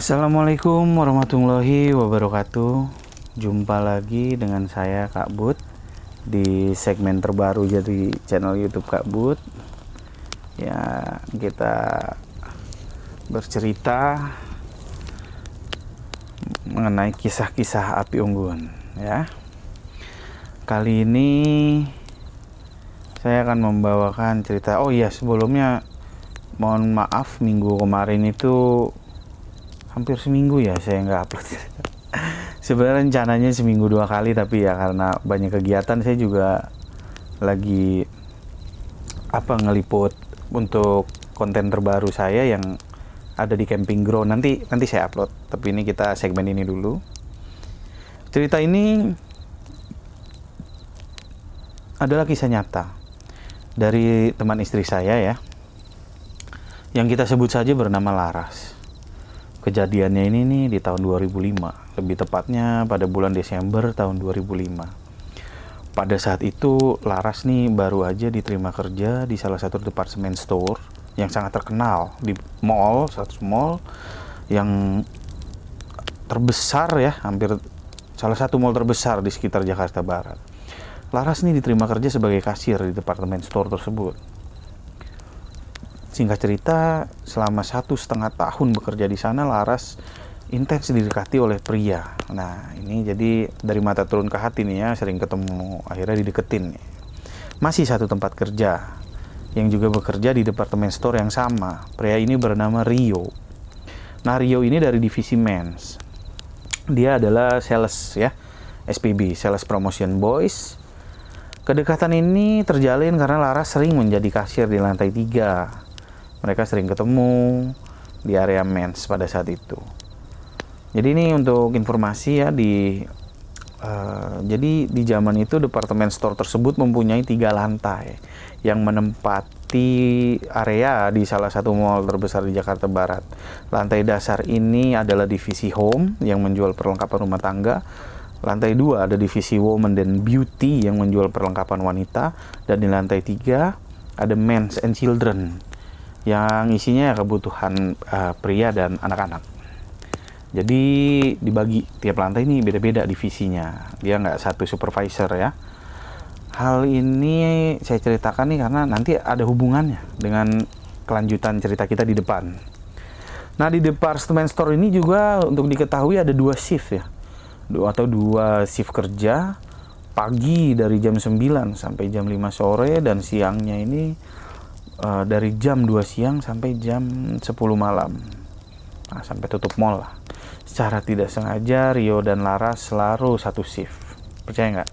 Assalamualaikum warahmatullahi wabarakatuh. Jumpa lagi dengan saya Kak Bud di segmen terbaru jadi channel YouTube Kak Bud. Ya, kita bercerita mengenai kisah-kisah api unggun ya. Kali ini saya akan membawakan cerita. Oh iya, sebelumnya mohon maaf, minggu kemarin itu hampir seminggu ya saya nggak upload. Sebenarnya rencananya seminggu 2 kali, tapi ya karena banyak kegiatan saya juga lagi ngeliput untuk konten terbaru saya yang ada di camping ground. Nanti saya upload, tapi ini kita segmen ini dulu. Cerita ini adalah kisah nyata dari teman istri saya ya, yang kita sebut saja bernama Laras. Kejadiannya ini nih di tahun 2005, lebih tepatnya pada bulan Desember tahun 2005. Pada saat itu Laras nih baru aja diterima kerja di salah satu department store yang sangat terkenal di mall, satu mall yang terbesar ya, hampir salah satu mall terbesar di sekitar Jakarta Barat. Laras nih diterima kerja sebagai kasir di department store tersebut. Singkat cerita, selama 1,5 tahun bekerja di sana, Laras intens didekati oleh pria. Nah, ini jadi dari mata turun ke hati nih ya, sering ketemu, akhirnya dideketin. Masih satu tempat kerja, yang juga bekerja di departemen store yang sama. Pria ini bernama Rio. Nah, Rio ini dari divisi men's. Dia adalah sales ya, SPB, Sales Promotion Boys. Kedekatan ini terjalin karena Laras sering menjadi kasir di lantai 3. Mereka sering ketemu di area men's pada saat itu. Jadi ini untuk informasi ya, jadi di zaman itu departemen store tersebut mempunyai 3 lantai yang menempati area di salah satu mall terbesar di Jakarta Barat. Lantai dasar ini adalah divisi home yang menjual perlengkapan rumah tangga. Lantai 2 ada divisi woman dan beauty yang menjual perlengkapan wanita. Dan di lantai 3 ada men's and children yang isinya kebutuhan pria dan anak-anak. Jadi dibagi tiap lantai ini beda-beda divisinya. Dia nggak satu supervisor ya. Hal ini saya ceritakan nih karena nanti ada hubungannya dengan kelanjutan cerita kita di depan. Nah, di department store ini juga untuk diketahui ada 2 shift ya. Dua shift kerja. Pagi dari jam 9 sampai jam 5 sore, dan siangnya ini dari jam 2 siang sampai jam 10 malam. Nah, sampai tutup mall lah. Secara tidak sengaja Rio dan Laras selalu satu shift. Percaya nggak?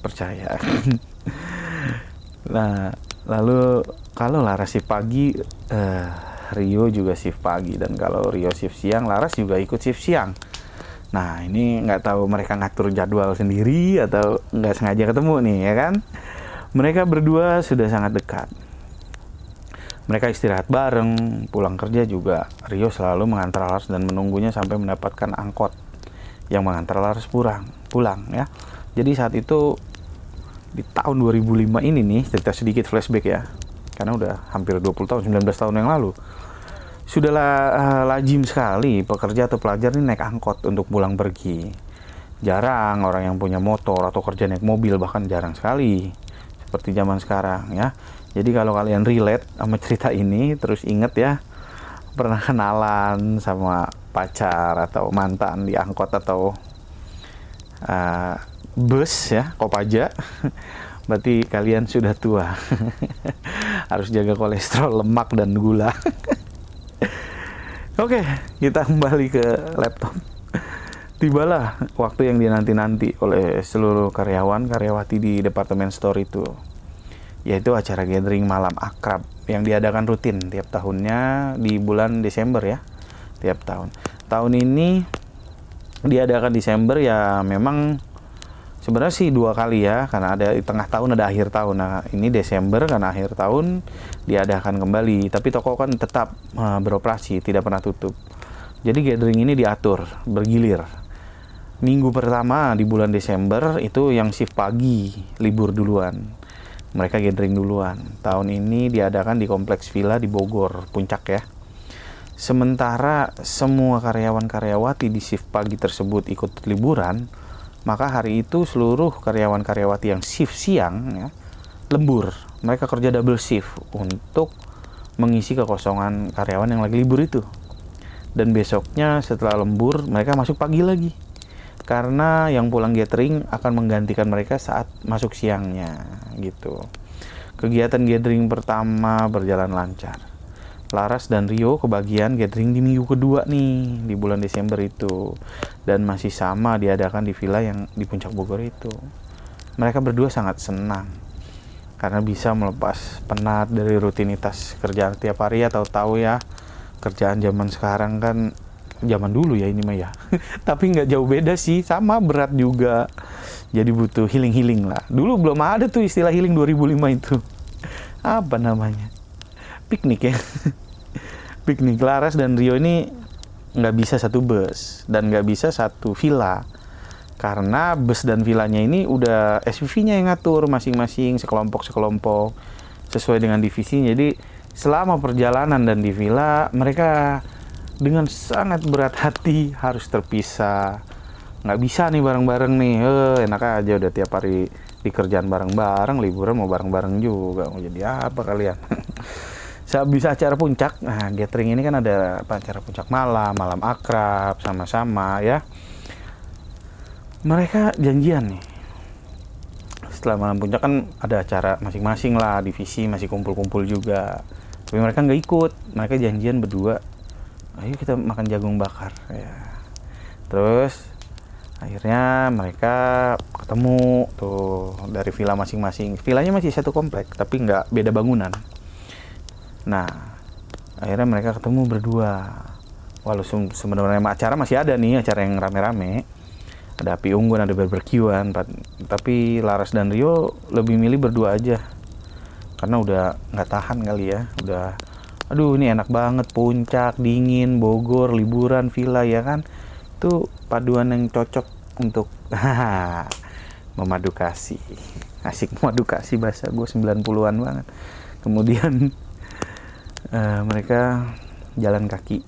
Percaya. Nah, lalu kalau Laras shift pagi, Rio juga shift pagi. Dan kalau Rio shift siang, Laras juga ikut shift siang. Nah, ini nggak tahu mereka ngatur jadwal sendiri atau nggak sengaja ketemu nih ya kan. Mereka berdua sudah sangat dekat. Mereka istirahat bareng, pulang kerja juga Rio selalu mengantar Laras dan menunggunya sampai mendapatkan angkot yang mengantar Laras pulang ya. Jadi saat itu di tahun 2005 ini nih, cerita sedikit flashback ya, karena udah hampir 20 tahun, 19 tahun yang lalu. Sudahlah lazim sekali pekerja atau pelajar ini naik angkot untuk pulang pergi. Jarang orang yang punya motor atau kerja naik mobil, bahkan jarang sekali seperti zaman sekarang ya. Jadi kalau kalian relate sama cerita ini, terus inget ya, pernah kenalan sama pacar atau mantan di angkot atau bus ya, Kopaja, berarti kalian sudah tua. Harus jaga kolesterol, lemak, dan gula. Oke, kita kembali ke laptop. Tibalah waktu yang dinanti-nanti oleh seluruh karyawan-karyawati di departemen store itu, yaitu acara gathering malam akrab yang diadakan rutin tiap tahunnya di bulan Desember ya, tiap tahun. Tahun ini diadakan Desember ya, memang sebenarnya sih 2 kali ya, karena ada di tengah tahun, ada akhir tahun. Nah, ini Desember karena akhir tahun diadakan kembali, tapi toko kan tetap beroperasi, tidak pernah tutup. Jadi gathering ini diatur bergilir. Minggu pertama di bulan Desember itu yang shift pagi libur duluan. Mereka gathering duluan. Tahun ini diadakan di kompleks villa di Bogor, Puncak ya. Sementara semua karyawan-karyawati di shift pagi tersebut ikut liburan, maka hari itu seluruh karyawan-karyawati yang shift siang ya, lembur. Mereka kerja double shift untuk mengisi kekosongan karyawan yang lagi libur itu. Dan besoknya setelah lembur, mereka masuk pagi lagi. Karena yang pulang gathering akan menggantikan mereka saat masuk siangnya gitu. Kegiatan gathering pertama berjalan lancar. Laras dan Rio kebagian gathering di minggu kedua nih, di bulan Desember itu. Dan masih sama diadakan di villa yang di Puncak Bogor itu. Mereka berdua sangat senang karena bisa melepas penat dari rutinitas kerjaan tiap hari. Ya tahu-tahu ya, kerjaan zaman sekarang kan, zaman dulu ya ini mah ya. Tapi nggak jauh beda sih, sama berat juga. Jadi butuh healing-healing lah. Dulu belum ada tuh istilah healing 2005 itu. Apa namanya? Piknik ya. Piknik. Laras dan Rio ini nggak bisa satu bus dan nggak bisa satu villa karena bus dan villanya ini udah SPV-nya yang ngatur masing-masing, sekelompok sesuai dengan divisi. Jadi selama perjalanan dan di villa mereka dengan sangat berat hati harus terpisah. Nggak bisa nih bareng-bareng nih. Enak aja udah tiap hari di kerjaan bareng-bareng, liburan mau bareng-bareng juga. Mau jadi apa kalian? Sehabis acara puncak, nah gathering ini kan ada acara puncak malam akrab, sama-sama ya. Mereka janjian nih. Setelah malam puncak kan ada acara masing-masing lah, divisi masih kumpul-kumpul juga. Tapi mereka nggak ikut, mereka janjian berdua. Ayo kita makan jagung bakar ya. Terus akhirnya mereka ketemu tuh dari villa masing-masing. Villanya masih satu komplek, tapi nggak beda bangunan. Nah, akhirnya mereka ketemu berdua. Walau sebenarnya acara masih ada nih, acara yang rame-rame. Ada api unggun, ada barbekyuan. Tapi Laras dan Rio lebih milih berdua aja. Karena udah nggak tahan kali ya. Udah, aduh ini enak banget, puncak, dingin, Bogor, liburan, villa ya kan. Itu paduan yang cocok untuk memadu kasih. Asik memadu kasih, bahasa gue 90-an banget. Kemudian mereka jalan kaki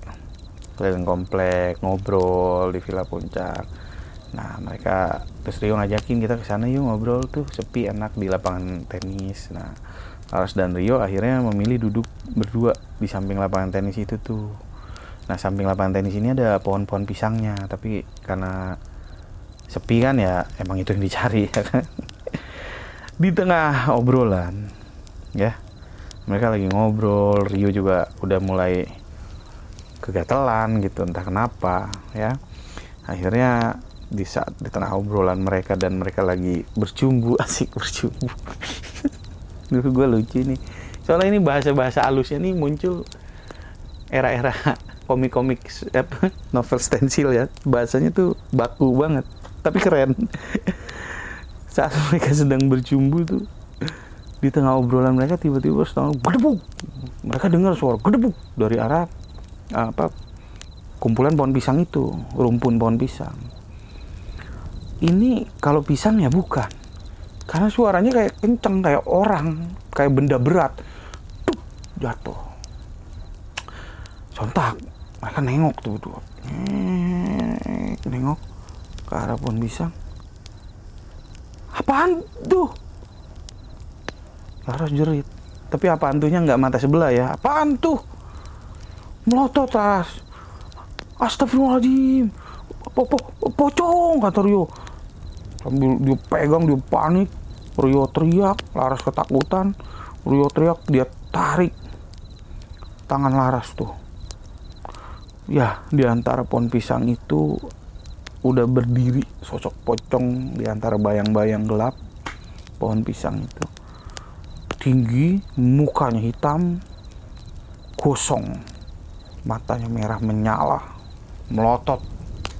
keliling komplek, ngobrol di Villa Puncak. Nah mereka, terus Rio ngajakin kita ke sana yuk ngobrol tuh, sepi enak di lapangan tenis. Nah Laras dan Rio akhirnya memilih duduk berdua di samping lapangan tenis itu tuh. Nah samping lapangan tenis ini ada pohon-pohon pisangnya, tapi karena sepi kan ya emang itu yang dicari ya kan. Di tengah obrolan ya, mereka lagi ngobrol, Rio juga udah mulai kegatelan gitu, entah kenapa ya. Akhirnya di saat di tengah obrolan mereka dan mereka lagi bercumbu, asik bercumbu. Dulu gue lucu nih, soalnya ini bahasa-bahasa halusnya nih muncul era-era komik-komik novel stensil ya. Bahasanya tuh baku banget, tapi keren. Saat mereka sedang bercumbu tuh, di tengah obrolan mereka tiba-tiba setengah gedebuk. Mereka dengar suara gedebuk dari arah kumpulan pohon pisang itu, rumpun pohon pisang. Ini kalau pisang ya bukan, karena suaranya kayak kenceng, kayak orang, kayak benda berat, tuh jatuh. Sontak mereka nengok tuh berdua, nengok ke arah pohon pisang. Apaan tuh? Laras jerit, tapi apa hantunya nggak mata sebelah ya. Apaan tuh? Melotot tas. Astagfirullahaladzim. Pocong, kata Rio. Sambil dia pegang, dia panik. Rio teriak, Laras ketakutan. Rio teriak, dia tarik tangan Laras tuh. Ya, di antara pohon pisang itu udah berdiri sosok pocong di antara bayang-bayang gelap pohon pisang itu. Tinggi, mukanya hitam, gosong, matanya merah menyala, melotot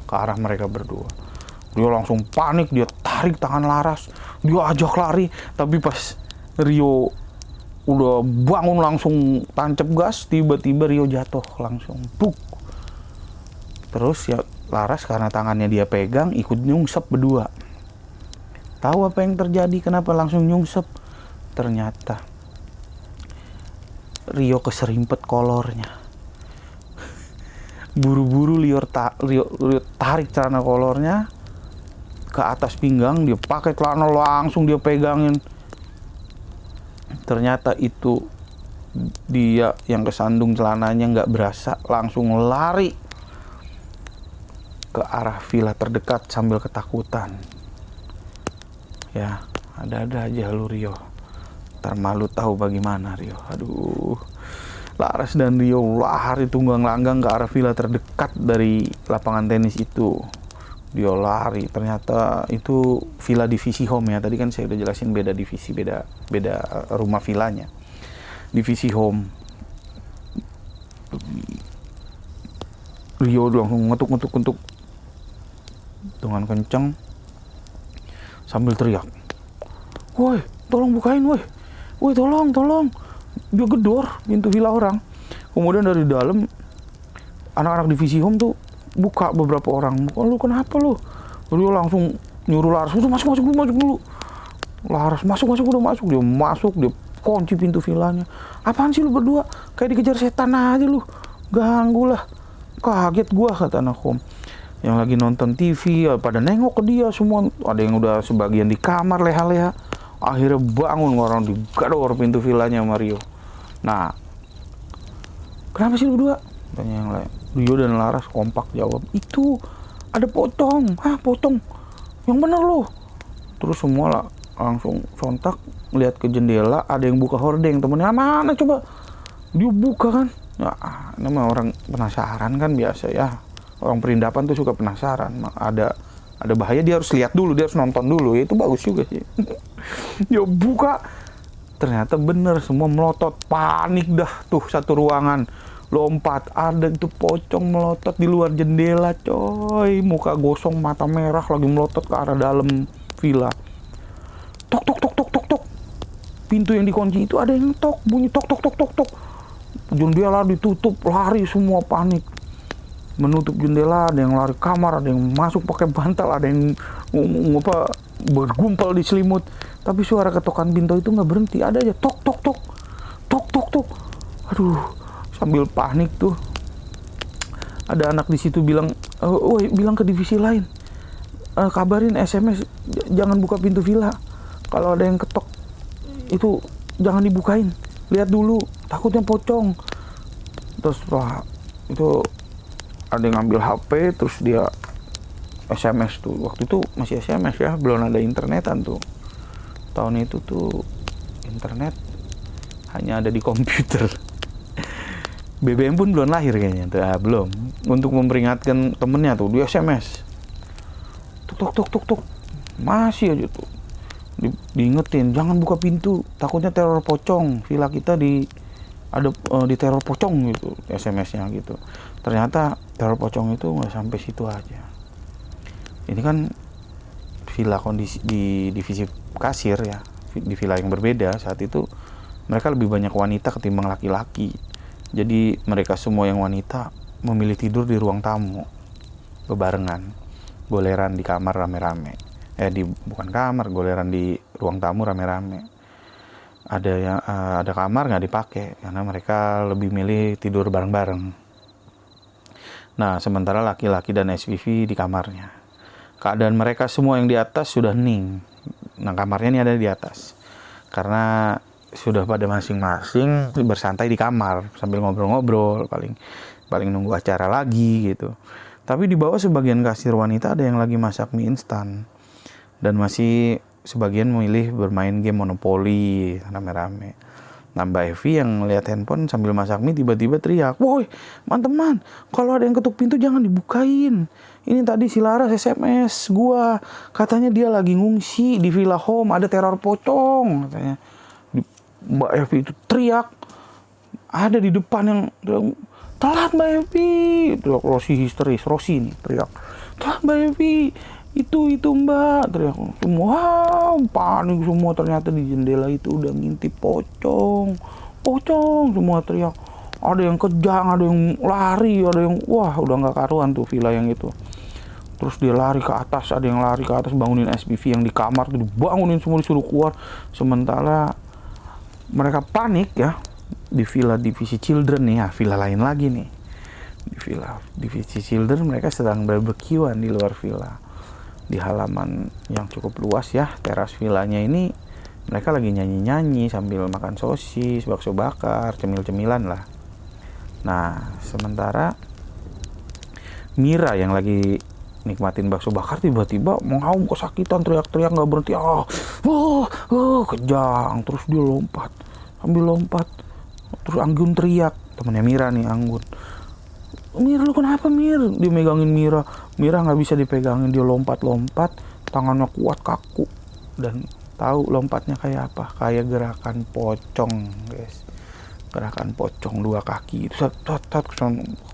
ke arah mereka berdua. Dia langsung panik, dia tarik tangan Laras, dia ajak lari. Tapi pas Rio udah bangun langsung tancap gas, tiba-tiba Rio jatuh langsung, buk. Terus ya Laras karena tangannya dia pegang, ikut nyungsep berdua. Tahu apa yang terjadi? Kenapa langsung nyungsep? Ternyata Rio keserimpet kolornya. Buru-buru Rio tarik celana kolornya ke atas pinggang, dia pakai celana langsung dia pegangin. Ternyata itu dia yang kesandung celananya, nggak berasa langsung lari ke arah villa terdekat sambil ketakutan. Ya, ada-ada aja lu Rio. Ntar malu tahu bagaimana Rio. Aduh. Laras dan Rio lari tunggang langgang ke arah villa terdekat dari lapangan tenis itu. Dia lari, ternyata itu villa divisi home ya. Tadi kan saya udah jelasin beda divisi, beda rumah villanya. Divisi home. Rio langsung ngetuk dengan kencang sambil teriak, "Woi, tolong bukain, woi. Woi, tolong. Dia gedor pintu villa orang. Kemudian dari dalam anak-anak divisi home tuh buka beberapa orang. "Lu kenapa lu?" Dia langsung nyuruh Laras, "Udah masuk dulu." Laras masuk, udah masuk. Dia masuk, dia kunci pintu villanya. "Apaan sih lu berdua? Kayak dikejar setan aja lu. Ganggu lah." "Kaget gua," kata anak home. Yang lagi nonton TV pada nengok ke dia semua. Ada yang udah sebagian di kamar leha-leha. Akhirnya bangun orang digador pintu villanya Mario. "Nah, kenapa sih lu berdua?" tanya yang lain. Rio dan Laras kompak jawab, "Itu ada pocong." "Hah, pocong? Yang bener lu." Terus semua lah langsung sontak lihat ke jendela, ada yang buka hordeng. Temennya, "Mana coba?" Dia buka kan. Nah, nama orang penasaran kan biasa ya. Orang perindapan tuh suka penasaran. Ada bahaya dia harus lihat dulu, dia harus nonton dulu. Ya, itu bagus juga sih. Dia buka, ternyata bener semua melotot. Panik dah tuh satu ruangan. Lompat, ada itu pocong melotot di luar jendela coy. Muka gosong, mata merah, lagi melotot ke arah dalam villa. Tok. Pintu yang dikunci itu ada yang tok, bunyi tok. Jendela ditutup, lari semua panik. Menutup jendela, ada yang lari kamar, ada yang masuk pakai bantal, ada yang bergumpal di selimut. Tapi suara ketokan pintu itu nggak berhenti, ada aja tok. Aduh, sambil panik tuh ada anak di situ bilang, "Woi, bilang ke divisi lain, kabarin SMS, jangan buka pintu villa. Kalau ada yang ketok itu jangan dibukain, lihat dulu, takutnya pocong." Terus setelah itu ada yang ngambil HP, terus dia SMS tuh. Waktu itu masih SMS ya, belum ada internetan tuh. Tahun itu tuh internet hanya ada di komputer. BBM pun belum lahir kayaknya tuh. Belum. Untuk memperingatkan temennya tuh, dia SMS. Tuk. Masih aja tuh. Diingetin, jangan buka pintu, takutnya teror pocong. Villa kita di teror pocong gitu, SMS-nya gitu. Ternyata teror pocong itu nggak sampai situ aja. Ini kan villa kondisi di divisi kasir ya, di villa yang berbeda. Saat itu mereka lebih banyak wanita ketimbang laki-laki. Jadi mereka semua yang wanita memilih tidur di ruang tamu bebarengan, goleran di kamar rame-rame. Bukan kamar, goleran di ruang tamu rame-rame. Ada kamar nggak dipakai karena mereka lebih milih tidur bareng-bareng. Nah, sementara laki-laki dan SPV di kamarnya. Keadaan mereka semua yang di atas sudah hening. Nah, kamarnya ini ada di atas. Karena sudah pada masing-masing bersantai di kamar sambil ngobrol-ngobrol, paling nunggu acara lagi gitu. Tapi di bawah sebagian kasir wanita ada yang lagi masak mie instan. Dan masih sebagian memilih bermain game monopoli rame-rame. Nah, Mbak Evi yang lihat handphone sambil masak mie tiba-tiba teriak, "Woi, teman-teman, kalau ada yang ketuk pintu jangan dibukain. Ini tadi si Laras SMS gua, katanya dia lagi ngungsi di Villa Home, ada teror pocong," katanya. Mbak Evi itu teriak, ada di depan yang "Telat Mbak Evi," teriak Rosi histeris. Rosi nih teriak, "Telat Mbak Evi, itu Mbak," teriak semua. Panik semua, ternyata di jendela itu udah ngintip pocong semua teriak. Ada yang kejang, ada yang lari, ada yang udah nggak karuan tuh villa yang itu. Terus dia lari ke atas, ada yang lari ke atas bangunin SPV yang di kamar tuh, dibangunin semua, disuruh keluar. Sementara mereka panik ya di villa divisi children nih ya, villa lain lagi nih. Di villa divisi Children mereka sedang barbekyuan di luar villa di halaman yang cukup luas ya, teras villanya ini. Mereka lagi nyanyi-nyanyi sambil makan sosis, bakso bakar, cemil-cemilan lah. Nah, sementara Mira yang lagi nikmatin bakso bakar tiba-tiba mengaum kesakitan, teriak-teriak nggak berhenti. Kejang. Terus dia lompat. Sambil lompat, terus Anggun teriak. Temennya Mira nih, Anggun. Mir, lu kenapa, Mir? Dia megangin Mira. Mira nggak bisa dipegangin, dia lompat-lompat, tangannya kuat kaku. Dan tahu lompatnya kayak apa? Kayak gerakan pocong, guys. Gerakan pocong dua kaki.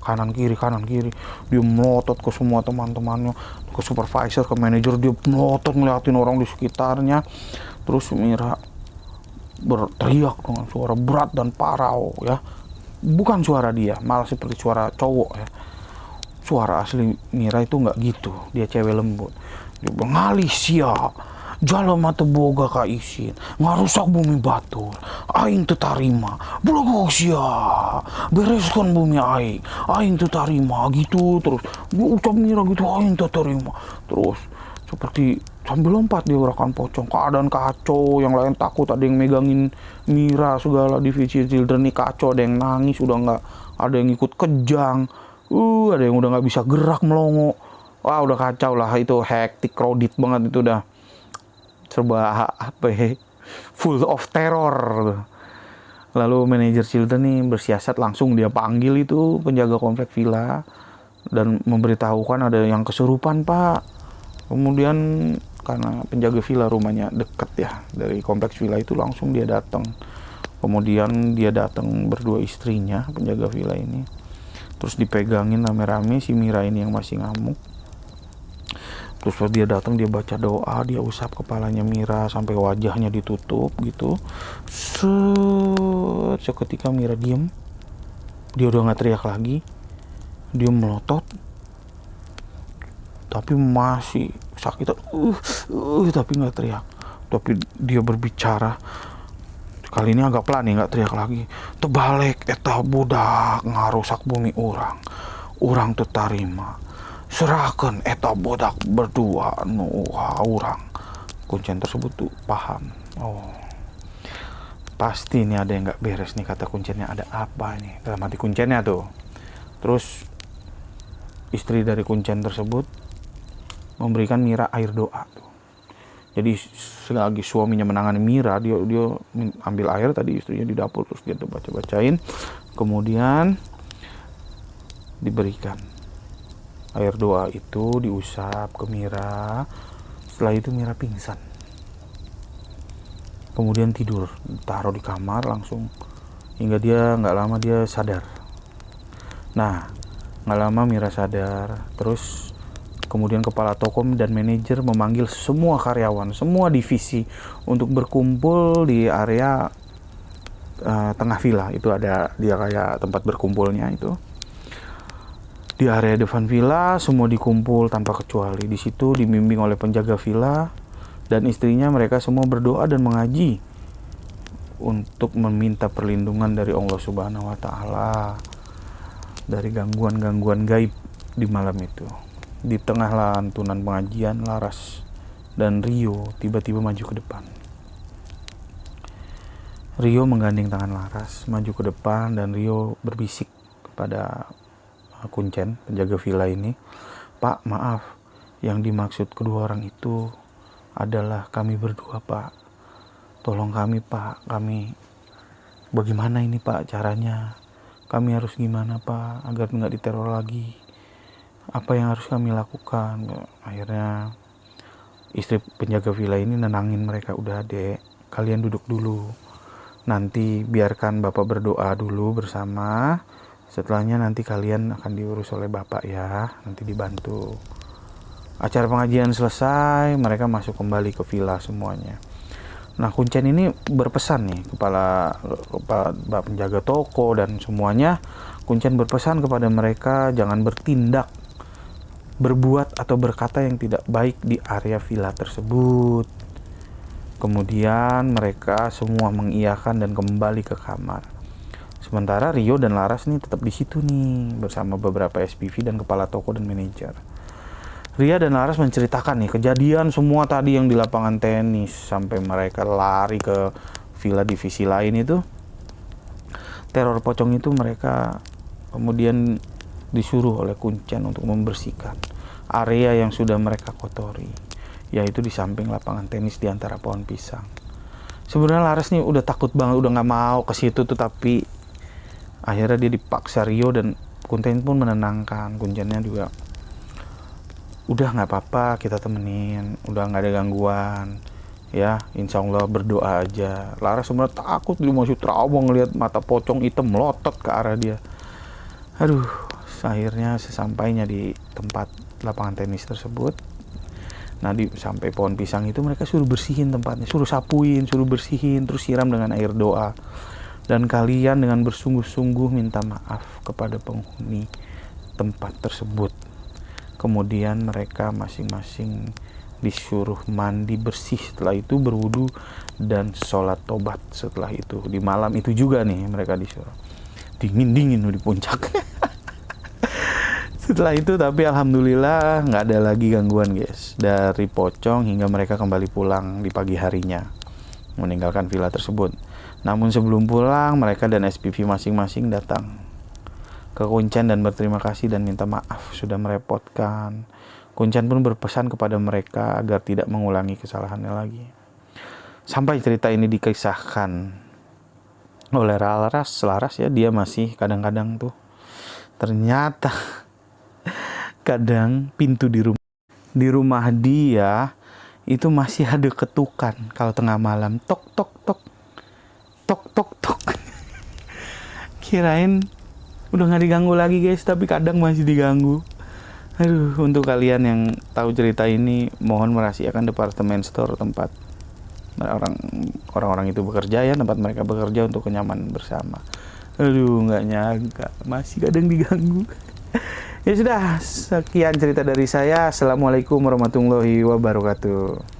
Kanan kiri. Dia melotot ke semua teman-temannya, ke supervisor, ke manajer. Dia melotot ngeliatin orang di sekitarnya. Terus Mira berteriak dengan suara berat dan parau ya. Bukan suara dia, malah seperti suara cowok ya. Suara asli Mira itu nggak gitu, dia cewek lembut. Dia bengali sia, jalan mata boga ka isin, ngarusak bumi batur, aing tertarima, belogok sia, bereskan bumi aing tertarima gitu terus. Dia ucap Mira gitu, aing tertarima terus. Seperti sambil lompat dia gerakan pocong, keadaan kacau, yang lain takut, ada yang megangin Mira segala. Divisi Children nih kacau, ada yang nangis, udah nggak, ada yang ikut kejang, ada yang udah nggak bisa gerak melongo. Wah, udah kacau lah, itu hektik, crowded banget, itu udah serba full of terror. Lalu manajer Children nih bersiasat, langsung dia panggil itu penjaga komplek villa dan memberitahukan ada yang kesurupan, Pak. Kemudian karena penjaga villa rumahnya deket ya dari kompleks villa itu, langsung dia datang. Kemudian dia datang berdua istrinya, penjaga villa ini. Terus dipegangin rame-rame si Mira ini yang masih ngamuk. Terus pas dia datang, dia baca doa, dia usap kepalanya Mira sampai wajahnya ditutup gitu. Seketika Mira diem. Dia udah nggak teriak lagi. Dia melotot. Tapi masih sakit, tapi nggak teriak. Tapi dia berbicara. Kali ini agak pelan nih, nggak teriak lagi. Terbalik, eta budak ngarusak bumi orang tertarima. Serahkan eta budak berdua orang. Kuncen tersebut tuh paham. Oh, pasti ini ada yang nggak beres nih, kata Kuncennya. Ada apa nih dalam hati Kuncennya tuh. Terus istri dari Kuncen tersebut memberikan Mira air doa tuh. Jadi selagi suaminya menangani Mira, dia ambil air tadi istrinya di dapur, terus dia baca-bacain, kemudian diberikan air doa itu, diusap ke Mira. Setelah itu Mira pingsan, kemudian tidur, taruh di kamar langsung hingga dia nggak lama dia sadar. Nah, nggak lama Mira sadar. Terus kemudian kepala toko dan manajer memanggil semua karyawan, semua divisi untuk berkumpul di area tengah villa. Itu ada dia kayak tempat berkumpulnya itu. Di area depan villa semua dikumpul tanpa kecuali. Di situ dibimbing oleh penjaga villa dan istrinya. Mereka semua berdoa dan mengaji untuk meminta perlindungan dari Allah Subhanahu wa Ta'ala dari gangguan-gangguan gaib di malam itu. Di tengah lantunan pengajian, Laras dan Rio tiba-tiba maju ke depan. Rio menggandeng tangan Laras, maju ke depan, dan Rio berbisik kepada Kuncen, penjaga villa ini. Pak, maaf, yang dimaksud kedua orang itu adalah kami berdua, Pak. Tolong kami, Pak. Kami, bagaimana ini, Pak, caranya? Kami harus gimana, Pak, agar nggak diteror lagi? Apa yang harus kami lakukan? Akhirnya istri penjaga villa ini nenangin mereka. Udah, Dek, kalian duduk dulu, nanti biarkan Bapak berdoa dulu bersama. Setelahnya nanti kalian akan diurus oleh Bapak ya, nanti dibantu. Acara pengajian selesai, mereka masuk kembali ke villa semuanya. Nah, Kuncen ini berpesan nih kepala penjaga toko dan semuanya. Kuncen berpesan kepada mereka jangan bertindak, berbuat atau berkata yang tidak baik di area villa tersebut. Kemudian mereka semua mengiyakan dan kembali ke kamar. Sementara Rio dan Laras nih tetap di situ nih bersama beberapa SPV dan kepala toko dan manajer. Ria dan Laras menceritakan nih kejadian semua tadi yang di lapangan tenis sampai mereka lari ke villa divisi lain itu. Teror pocong itu mereka kemudian disuruh oleh Kuncen untuk membersihkan area yang sudah mereka kotori, yaitu di samping lapangan tenis di antara pohon pisang. Sebenarnya Laras nih udah takut banget, udah nggak mau ke situ tuh, tapi akhirnya dia dipaksa Rio dan Kuncen pun menenangkan. Kuncennya juga udah nggak apa-apa, kita temenin, udah nggak ada gangguan ya, insya Allah berdoa aja. Laras sebenarnya takut, dia masih trauma ngelihat mata pocong hitam melotot ke arah dia. Aduh, akhirnya sesampainya di tempat lapangan tenis tersebut, nah sampai pohon pisang itu mereka suruh bersihin tempatnya, suruh sapuin, suruh bersihin, terus siram dengan air doa. Dan kalian dengan bersungguh-sungguh minta maaf kepada penghuni tempat tersebut. Kemudian mereka masing-masing disuruh mandi bersih, setelah itu berwudu dan sholat tobat. Setelah itu di malam itu juga nih mereka disuruh, dingin di puncak. Setelah itu tapi alhamdulillah nggak ada lagi gangguan guys dari pocong hingga mereka kembali pulang di pagi harinya meninggalkan villa tersebut. Namun sebelum pulang mereka dan SPV masing-masing datang ke Kuncen dan berterima kasih dan minta maaf sudah merepotkan. Kuncen pun berpesan kepada mereka agar tidak mengulangi kesalahannya lagi. Sampai cerita ini dikisahkan oleh Laras ya, dia masih kadang-kadang tuh ternyata kadang pintu di rumah dia itu masih ada ketukan kalau tengah malam, tok tok tok tok tok tok. Kirain udah nggak diganggu lagi guys, tapi kadang masih diganggu. Aduh, untuk kalian yang tahu cerita ini, mohon merahasiakan departemen store tempat orang-orang itu bekerja ya, tempat mereka bekerja untuk kenyamanan bersama. Aduh, nggak nyangka masih kadang diganggu. Ya sudah, sekian cerita dari saya. Assalamualaikum warahmatullahi wabarakatuh.